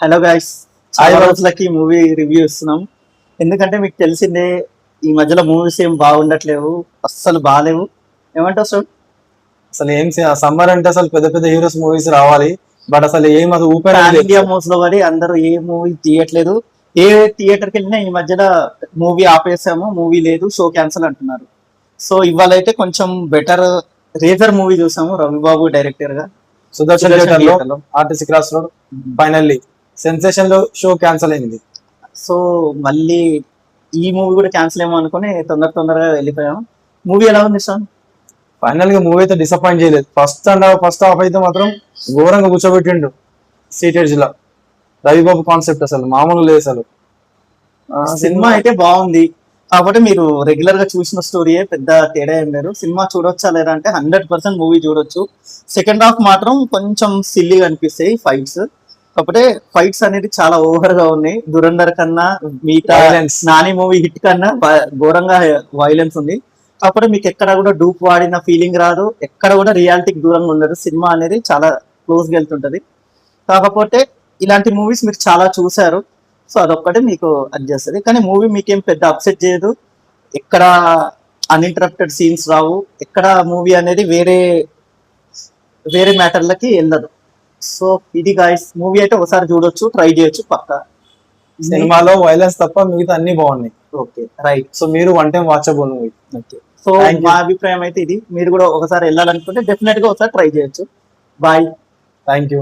Hello guys, చాలా రోజులకి movie review ఇస్తున్నాం. ఎందుకంటే మీకు తెలిసిందే, ఈ మధ్యలో మూవీస్ ఏం బాగుండట్లేవు, అస్సలు బాగాలేవు. ఏమంటావు సార్? అసలు ఏం సమ్మర్ అంటే అసలు పెద్ద పెద్ద హీరోస్ మూవీస్ రావాలి, బట్ అసలు ఏం అది ఊపర్ ఇండియా మూవ్స్ లో పడి అందరూ ఏ మూవీ తీయట్లేదు. ఏ థియేటర్కి వెళ్ళినా ఈ మధ్యలో మూవీ ఆపేసాము, మూవీ లేదు, షో క్యాన్సిల్ అంటున్నారు. సో ఇవాళ అయితే కొంచెం బెటర్ రేజర్ మూవీ చూసాము, రవిబాబు డైరెక్టర్ గా. సుదర్శన్ థియేటర్ లో RTC cross road finally sensation లో షో క్యాన్సిల్ అయింది. సో మళ్ళీ ఈ మూవీ కూడా క్యాన్సిల్ ఏమో అనుకుని తొందరగా వెళ్ళిపోయాము. మూవీ ఎలా ఉంది సార్? ఫైనల్ గా మూవీ అయితే డిసప్పాయింట్ చేయలేదు. ఫస్ట్ హాఫ్ అయితే మాత్రం ఘోరంగా కూర్చోబెట్టిండు సీటేజ్ లో. రవిబాబు కాన్సెప్ట్ అసలు మామూలు లేదు అసలు. సినిమా అయితే బాగుంది, కాకపోతే మీరు రెగ్యులర్ గా చూసిన స్టోరీయే, పెద్ద తేడా ఏం లేదు. సినిమా చూడొచ్చా లేదా అంటే 100% మూవీ చూడొచ్చు. సెకండ్ హాఫ్ మాత్రం కొంచెం సిల్లీగా అనిపిస్తాయి ఫైట్స్, కాకపోతే ఫైట్స్ అనేది చాలా ఓవర్ గా ఉన్నాయి. దురంధర్ కన్నా మిగతా నాని మూవీ హిట్ కన్నా ఘోరంగా వైలెన్స్ ఉంది. కాకపోతే మీకు ఎక్కడ కూడా డూప్ వాడిన ఫీలింగ్ రాదు, ఎక్కడ కూడా రియాలిటీకి దూరంగా ఉండదు. సినిమా అనేది చాలా క్లోజ్ గా వెళ్తుంటది. కాకపోతే ఇలాంటి మూవీస్ మీరు చాలా చూసారు, సో అదొక్కటే మీకు అది చేస్తుంది. కానీ మూవీ మీకేం పెద్ద అప్సెట్ చేయదు, ఎక్కడ అన్ఇంటరప్టెడ్ సీన్స్ రావు, ఎక్కడ మూవీ అనేది వేరే మ్యాటర్లకి వెళ్ళదు. సో ఇది గాయస్, మూవీ అయితే ఒకసారి చూడొచ్చు, ట్రై చేయొచ్చు పక్కా. సినిమాలో వైలెన్స్ తప్ప మిగతా అన్ని బాగున్నాయి. Okay right. సో మీరు one time watchable movie. Okay, so మా అభిప్రాయం అయితే ఇది. మీరు కూడా ఒకసారి వెళ్ళాలనుకుంటే డెఫినెట్ గా ఒకసారి ట్రై చేయొచ్చు. బాయ్. Thank you.